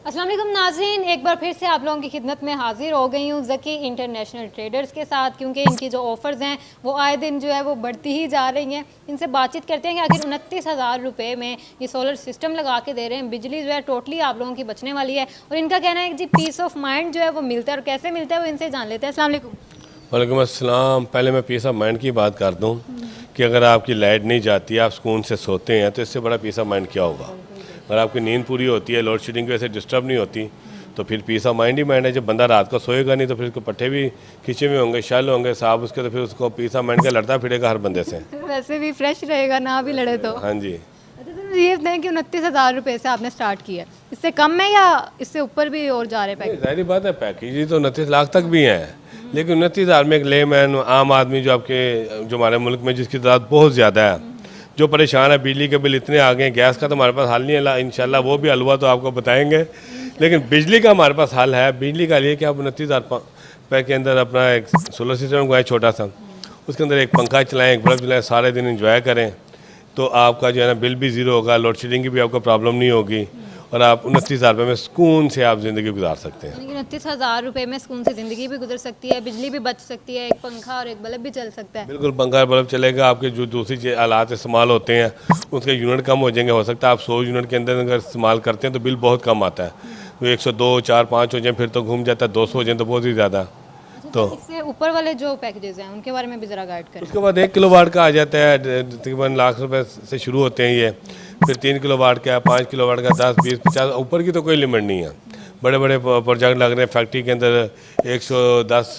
अस्सलाम वालेकुम नाज़रीन, एक बार फिर से आप लोगों की खिदमत में हाजिर हो गई हूँ ज़की इंटरनेशनल ट्रेडर्स के साथ, क्योंकि इनकी जो ऑफ़र्स हैं वो आए दिन जो है वो बढ़ती ही जा रही हैं। इनसे बातचीत करते हैं कि आखिर 29,000 रुपये में ये सोलर सिस्टम लगा के दे रहे हैं, बिजली जो है टोटली आप लोगों की बचने वाली है और इनका कहना है कि जी पीस ऑफ माइंड जो है वो मिलता है और कैसे मिलता है वो इनसे जान लेते हैं। अस्सलाम वालेकुम। वालेकुम अस्सलाम। पहले मैं पीस ऑफ माइंड की बात कर दूं कि अगर आपकी लाइट नहीं जाती, आप सुकून से सोते हैं, तो इससे बड़ा पीस ऑफ माइंड क्या होगा। अगर आपकी नींद पूरी होती है, लोड शेडिंग की वजह से डिस्टर्ब नहीं होती, तो फिर पीस ऑफ माइंड ही माइंड है। जब बंदा रात को सोएगा नहीं तो फिर उसको पट्टे भी खींचे हुए होंगे, शल होंगे साहब उसके, तो फिर उसको पीस ऑफ माइंड का लड़ता फिरेगा हर बंदे से। वैसे भी फ्रेश रहेगा ना भी लड़े तो। हाँ जी। अच्छा सर, ये बताएं कि 29,000 रुपये से आपने स्टार्ट किया है, इससे कम है या इससे ऊपर भी और जा रहे हैं पैकेज? जाहिर बात है, पैकेज ही तो 29 लाख तक भी हैं, लेकिन 29,000 में एक लेमैन आम आदमी जो हमारे मुल्क में जिसकी तादाद बहुत ज़्यादा है, जो परेशान है, बिजली के बिल इतने आ गए हैं, गैस का तो हमारे पास हल नहीं है, इंशाल्लाह वो भी हलवा तो आपको बताएंगे, लेकिन बिजली का हमारे पास हल है। बिजली का लिए कि आप 29,000 रुपये के अंदर अपना एक सोलर सिस्टम लगाएं छोटा सा, उसके अंदर एक पंखा चलाएं, एक बल्ब चलाएं, सारे दिन इंजॉय करें, तो आपका जो है ना बिल भी ज़ीरो होगा, लोड शेडिंग की भी आपको प्रॉब्लम नहीं होगी और आप 29,000 रुपये में सुकून से आप ज़िंदगी गुजार सकते हैं। 29,000 रुपये में सुकून से ज़िंदगी भी गुजर सकती है, बिजली भी बच सकती है, एक पंखा और एक बल्ब भी चल सकता है। बिल्कुल, पंखा बल्ब चलेगा, आपके जो दूसरी आलात इस्तेमाल होते हैं उसके यूनिट कम हो जाएंगे। हो सकता है आप 100 यूनिट के अंदर अगर इस्तेमाल करते हैं तो बिल बहुत कम आता है। तो 102, 4, 5 हो जाए फिर तो घूम जाता है, 200 हो जाए तो बहुत ही ज़्यादा। तो इससे ऊपर वाले जो पैकेजेस हैं उनके बारे में भी ज़रा गाइड करें। उसके बाद 1 किलोवाट का आ जाता है, तकरीबन लाख रुपए से शुरू होते हैं ये। फिर 3 किलोवाट का, 5 किलोवाट का, 10, 20, 50, ऊपर की तो कोई लिमिट नहीं है। बड़े बड़े प्रोजेक्ट लग रहे हैं फैक्ट्री के अंदर, 110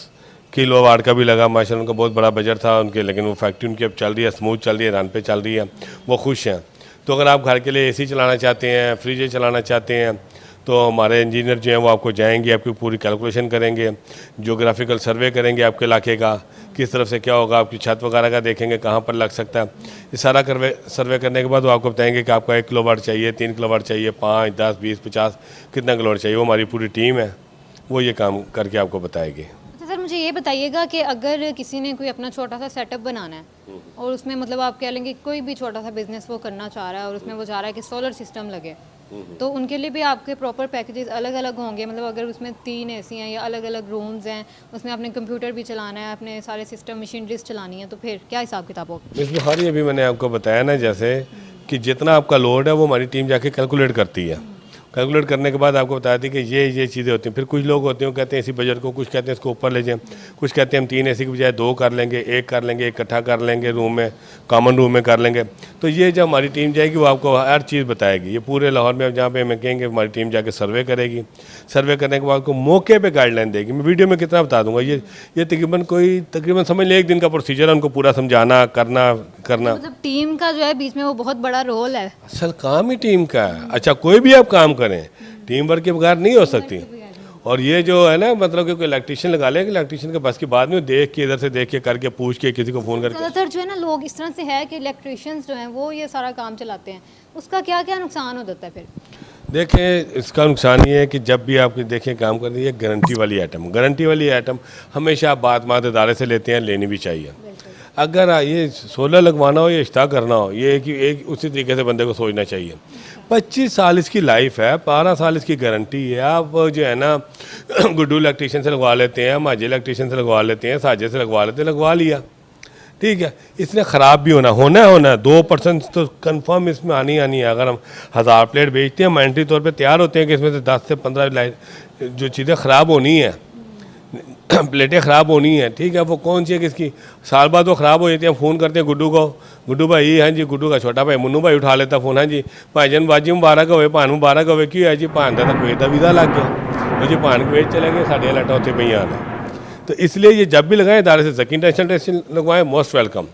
किलोवाट का भी लगा, माशाल्लाह उनका बहुत बड़ा बजट था उनके, लेकिन वो फैक्ट्री उनकी अब चल रही है, स्मूथ चल रही है, रन पे चल रही है, वो खुश हैं। तो अगर आप घर के लिए एसी चलाना चाहते हैं, फ्रिज चलाना चाहते हैं, तो हमारे इंजीनियर जो हैं वो आपको जाएंगे, आपकी पूरी कैलकुलेशन करेंगे, जोग्राफिकल सर्वे करेंगे आपके इलाके का, किस तरफ से क्या होगा, आपकी छत वगैरह का देखेंगे कहाँ पर लग सकता है। ये सारा सर्वे करने के बाद वो आपको बताएंगे कि आपको 1 किलोवाट चाहिए, 3 किलोवाट चाहिए, 5, 10, 20, 50 कितना किलोवाट चाहिए। वो हमारी पूरी टीम है, वो ये काम करके आपको बताएगी। अच्छा सर, मुझे ये बताइएगा कि अगर किसी ने कोई अपना छोटा सा सेटअप बनाना है और उसमें मतलब आप कह लेंगे कोई भी छोटा सा बिजनेस वो करना चाह रहा है और उसमें वो चाह रहा है कि सोलर सिस्टम लगे, तो उनके लिए भी आपके प्रॉपर पैकेजेस अलग अलग होंगे? मतलब अगर उसमें 3 एसी हैं या अलग अलग रूम्स हैं, उसमें आपने कंप्यूटर भी चलाना है, अपने सारे सिस्टम मशीनरीज चलानी है, तो फिर क्या हिसाब किताब होगा? मिस बुखारी अभी मैंने आपको बताया ना, जैसे कि जितना आपका लोड है वो हमारी टीम जाके कैलकुलेट करती है। कैलकुलेट करने के बाद आपको बताती है कि ये चीज़ें होती हैं। फिर कुछ लोग होते हैं कहते हैं इसी बजट को, कुछ कहते हैं इसको ऊपर ले जाएं, कुछ कहते हैं हम 3 एसी की बजाय 2 कर लेंगे, 1 कर लेंगे, इकट्ठा कर लेंगे रूम में, कॉमन रूम में कर लेंगे। तो ये जब हमारी टीम जाएगी वो आपको हर चीज़ बताएगी। ये पूरे लाहौर में जहाँ पे हमें कहेंगे हमारी टीम जाके सर्वे करेगी, सर्वे करने के बाद आपको मौके पर गाइडलाइन देगी। मैं वीडियो में कितना बता दूँगा, ये तकरीबन समझ लें 1 दिन का प्रोसीजर है उनको पूरा समझाना, करना। मतलब टीम का जो है बीच में वो बहुत बड़ा रोल है। असल काम ही टीम का है। अच्छा, कोई भी आप काम करें, टीम वर्क के बगैर नहीं हो सकती। और ये जो है ना, मतलब कि कोई इलेक्ट्रीशियन लगा ले, इलेक्ट्रीशियन के बस की बाद में देख के, इधर से देख के, करके, पूछ के, किसी को फ़ोन करके। ज़्यादातर जो है ना लोग इस तरह से है कि इलेक्ट्रीशियंस जो हैं वो ये सारा काम चलाते हैं, उसका क्या क्या नुकसान हो जाता है फिर? देखें, इसका नुकसान ये है कि जब भी आप देखें काम कर रही है, गारंटी वाली आइटम हमेशा आप बात इदारे से लेते हैं, लेनी भी चाहिए। अगर ये सोलर लगवाना हो या इश्ता करना हो, ये एक उसी तरीके से बंदे को सोचना चाहिए। 25 साल इसकी लाइफ है, 12 साल इसकी गारंटी है। आप जो है ना गुड्डू इलेक्ट्रीशियन से लगवा लेते हैं, माजी इलेक्ट्रीशियन से लगवा लेते हैं, साजे से लगवा लेते हैं, लगवा लिया, ठीक है। इसने ख़राब भी होना है 2% तो कंफर्म इसमें आनी है। अगर हम 1000 प्लेट बेचते हैं, माइंट्री तौर पे तैयार होते हैं कि इसमें से 10 से 15 लाइट जो चीज़ें ख़राब होनी है, प्लेटें ख़राब होनी है, ठीक है। वो कौन सी है किसकी, साल बाद वो ख़राब हो जाती है। फ़ोन करते हैं गुड्डू को, गुड्डू भाई, हाँ जी, गुड्डू का छोटा भाई मुन्नू भाई उठा लेता फ़ोन, हाँ जी भाईजान बाजी मुबारक होवे, भान मुबारक होवे, क्यों है जी, भान का कुवैत का वीज़ा लग गया, वो जी भान कुवैत चले गए, साढ़े लाटा उत्थे पई आने। तो इसलिए ये जब भी लगाएं इदारे से ज़की इंटरनेशनल टेस्ट लगवाएं, मोस्ट वेलकम,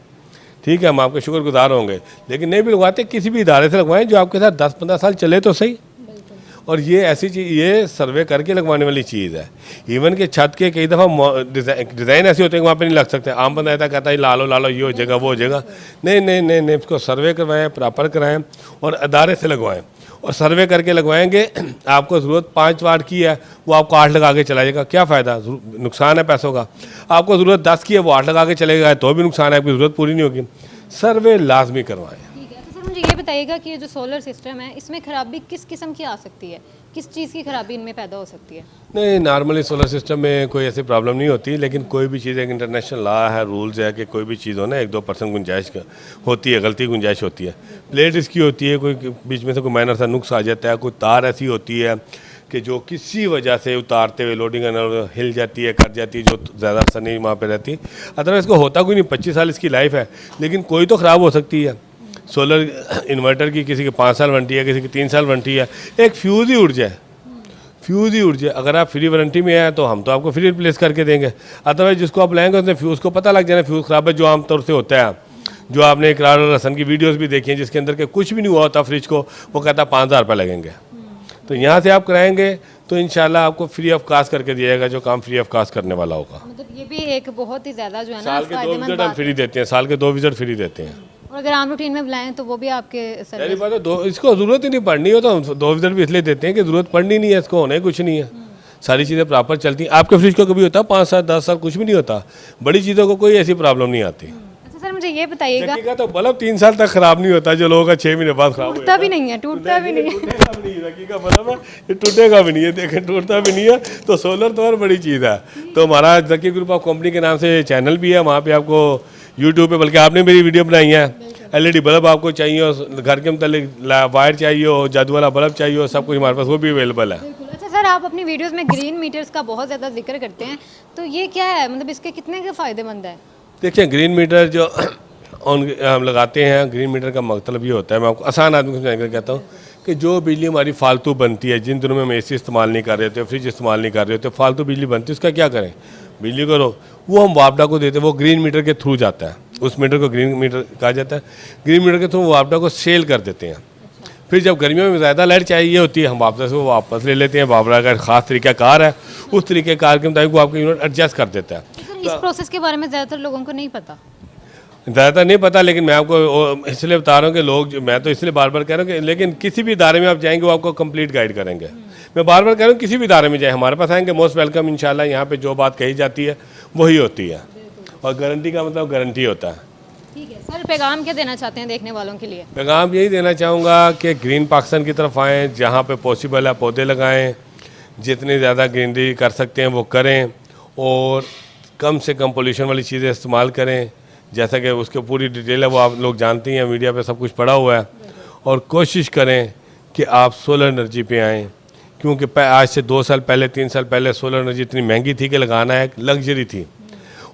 ठीक है। हम आपके शुक्रगुजार होंगे। लेकिन नहीं भी लगवाते, किसी भी इदारे से लगवाएं जो आपके साथ 10-15 साल चले तो सही। और ये ऐसी चीज़, ये सर्वे करके लगवाने वाली चीज़ है। इवन के छत के कई दफ़ा डिज़ाइन ऐसे होते हैं कि वहाँ पे नहीं लग सकते। आम बंदा ऐसा कहता है ला लो ये हो जाएगा वो हो जाएगा। नहीं, इसको सर्वे करवाएं, प्रॉपर कराएं और अदारे से लगवाएं। और सर्वे करके लगवाएंगे, आपको ज़रूरत 5 वाट की है, वो आपको 8 लगा के चला जाएगा, क्या फ़ायदा, नुकसान है पैसों का। आपको ज़रूरत 10 की है, वो 8 लगा के चलेगा तो भी नुकसान है, आपकी ज़रूरत पूरी नहीं होगी। सर्वे लाजमी करवाएं। मुझे ये बताइएगा कि ये जो सोलर सिस्टम है इसमें ख़राबी किस किस्म की आ सकती है? किस चीज़ की खराबी इनमें पैदा हो सकती है? नहीं, नॉर्मली सोलर सिस्टम में कोई ऐसी प्रॉब्लम नहीं होती, लेकिन कोई भी चीज़ एक इंटरनेशनल लॉ है, रूल्स है कि कोई भी चीज़ हो ना 1-2% गुंजाइश होती है, गलती गुंजाइश होती है। प्लेट इसकी होती है, कोई बीच में से कोई माइनर सा नुक्स आ जाता है, कोई तार ऐसी होती है कि जो किसी वजह से उतारते हुए लोडिंग हिल जाती है, कट जाती है, जो ज़्यादा असर नहीं वहाँ पे रहती। अदरवाइज़ इसको होता कोई नहीं, 25 साल इसकी लाइफ है, लेकिन कोई तो ख़राब हो सकती है। सोलर इन्वर्टर की किसी की 5 साल वारंटी है, किसी की 3 साल वारंटी है, एक फ्यूज़ ही उड़ जाए, अगर आप फ्री वारंटी में आए तो हम तो आपको फ्री रिप्लेस करके देंगे। अदरवाइज जिसको आप लेंगे उसने फ्यूज़ को पता लग जाना फ्यूज़ ख़राब है, जो आमतौर से होता है, जो आपने इकरार और हसन की वीडियोस भी देखी हैं जिसके अंदर के कुछ भी नहीं हुआ होता फ्रिज को, वो कहता 5,000 रुपये लगेंगे। तो यहाँ से आप कराएंगे तो इंशाल्लाह आपको फ्री ऑफ कास्ट करके दिया जाएगा, जो काम फ्री ऑफ कास्ट करने वाला होगा। मतलब ये भी एक बहुत ही ज़्यादा जो है ना साल के 2 फायदेमंद विजिट हम बात फ्री देते हैं, साल के 2 विजिट फ्री देते हैं। और अगर आप रूटीन में बुलाएं तो वो भी आपके पहली सर्विस। बात तो इसको ज़रूरत ही नहीं पड़नी हो तो हम 2 विजिट भी इसलिए देते हैं कि ज़रूरत पड़नी नहीं है, इसको होने कुछ नहीं है, सारी चीज़ें प्रॉपर चलती हैं। आपके फ्रिज को कभी होता है 5 साल 10 साल कुछ भी नहीं होता, बड़ी चीज़ों को कोई ऐसी प्रॉब्लम नहीं आती। अच्छा सर, मुझे ये बताइएगा, लकड़ी का तो बल्ब 3 साल तक खराब नहीं होता, जो लोगों का 6 महीने बाद खराब हो टूटता भी नहीं है, टूटता भी नहीं है। टूटेगा भी नहीं, लकड़ी का बल्ब है ये टूटेगा भी नहीं है, देखें टूटता भी नहीं है। तो सोलर तो और बड़ी चीज़ है। तो हमारा जकी ग्रुप ऑफ कंपनी के नाम से चैनल भी है, वहाँ पे आपको यूट्यूब पे, बल्कि आपने मेरी वीडियो बनाई है, LED बल्ब आपको चाहिए हो, घर के मतलब वायर चाहिए हो, जादू वाला बल्ब चाहिए हो, सब कुछ हमारे पास वो भी अवेलेबल है। अच्छा सर, आप अपनी वीडियोस में ग्रीन मीटर्स का बहुत ज़्यादा जिक्र करते हैं, तो ये क्या है, मतलब इसके कितने के फ़ायदेमंद है? देखिए ग्रीन मीटर जो हम लगाते हैं, ग्रीन मीटर का मतलब ये होता है, मैं आपको आसान आदमी को समझाकर कहता हूँ कि जो बिजली हमारी फालतू बनती है, जिन दिनों में हम AC इस्तेमाल नहीं कर रहे होते, फ्रिज इस्तेमाल नहीं कर रहे होते, फालतू बिजली बनती है, उसका क्या करें? बिजली करो, वो हम वापडा को देते हैं, वो ग्रीन मीटर के थ्रू जाता है, उस मीटर को ग्रीन मीटर कहा जाता है। ग्रीन मीटर के थ्रू वापडा को सेल कर देते हैं। फिर जब गर्मियों में ज़्यादा लाइट चाहिए होती है, हम वापस वो वापस ले लेते हैं। वापडा का ख़ास तरीक़ाकार है, उस तरीक़ेकार के मुताबिक वो आपका यूनिट एडजस्ट कर देता है। सर, इस प्रोसेस के बारे में ज़्यादातर लोगों को नहीं पता। ज़्यादातर नहीं पता, लेकिन मैं आपको इसलिए बता रहा हूँ कि लोग, मैं तो इसलिए बार बार कह रहा हूँ कि, लेकिन किसी भी इदारे में आप जाएंगे वो आपको कंप्लीट गाइड करेंगे। मैं बार बार कह रहा हूँ किसी भी इदारे में जाए, हमारे पास आएंगे, मोस्ट वेलकम इंशाल्लाह। यहाँ पे जो बात कही जाती है वही होती है, और गारंटी का मतलब गारंटी होता है। ठीक है सर, पैगाम क्या देना चाहते हैं देखने वालों के लिए? पैगाम यही देना चाहूँगा कि ग्रीन पाकिस्तान की तरफ आएँ, जहाँ पे पॉसिबल है पौधे लगाएँ, जितनी ज़्यादा ग्रीनरी कर सकते हैं वो करें, और कम से कम पोल्यूशन वाली चीज़ें इस्तेमाल करें। जैसा कि उसके पूरी डिटेल है वो आप लोग जानते हैं, मीडिया पे सब कुछ पड़ा हुआ है। और कोशिश करें कि आप सोलर एनर्जी पे आएँ, क्योंकि आज से 2 साल पहले 3 साल पहले सोलर एनर्जी इतनी महंगी थी कि लगाना एक लग्जरी थी,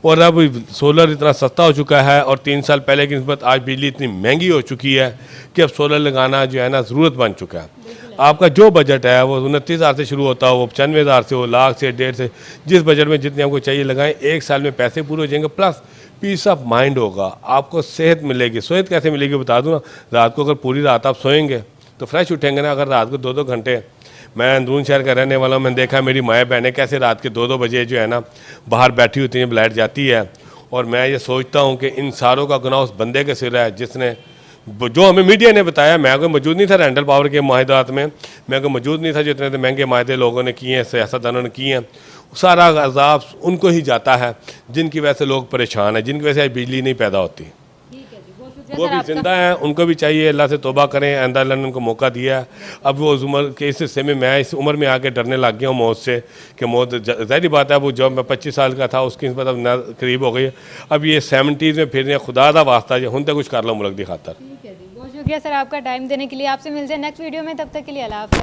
और अब सोलर इतना सस्ता हो चुका है, और 3 साल पहले की निस्बत आज बिजली इतनी महंगी हो चुकी है कि अब सोलर लगाना जो है ना ज़रूरत बन चुका है। आपका जो बजट है वो 29,000 से शुरू होता हो, वो 95,000 से हो, लाख से, 1.5 से, जिस बजट में जितने आपको चाहिए लगाएं। 1 साल में पैसे पूरे हो जाएंगे, प्लस पीस ऑफ माइंड होगा, आपको सेहत मिलेगी। सेहत कैसे मिलेगी बता दूँ ना, रात को अगर पूरी रात आप सोएंगे तो फ्रेश उठेंगे ना। अगर रात को 2-2 घंटे, मैं अंदरून शहर का रहने वाला हूँ, मैंने देखा मेरी माएँ बहनें कैसे रात के 2-2 बजे जो है ना बाहर बैठी होती हैं, लाइट जाती है। और मैं ये सोचता हूँ कि इन सारों का गुनाह उस बंदे के सिर है जिसने, जो हमें मीडिया ने बताया, मैं कोई मौजूद नहीं था रैंडल पावर के माहिदात में, मैं कोई मौजूद नहीं था, जो इतने महंगे माहदे लोगों ने किए हैं, सियासतदानों ने किए हैं। सारा अजाब उनको ही जाता है जिनकी वजह से लोग परेशान हैं, जिनकी वजह से आज बिजली नहीं पैदा होती। वो भी जिंदा हैं, उनको भी चाहिए अल्लाह से तौबा करें, आइंदा अल्लाह ने उनको मौका दिया है। अब वो उस उम्र के इस हिस्से में, मैं इस उम्र में आके डरने लग गया हूँ मौत से, कि मौत ज़ाहिर बात है, वो जब मैं 25 साल का था उसकी निस्बत अब करीब हो गई है। अब ये 70s में फिर खुदा दा वास्ता जो हूँ तो कुछ कर लो मुल्क की खातर। ठीक है जी, बहुत शुक्रिया सर आपका टाइम देने के लिए। आपसे मिलते हैं नेक्स्ट वीडियो में, तब तक के लिए अल्लाह हाफ़िज़।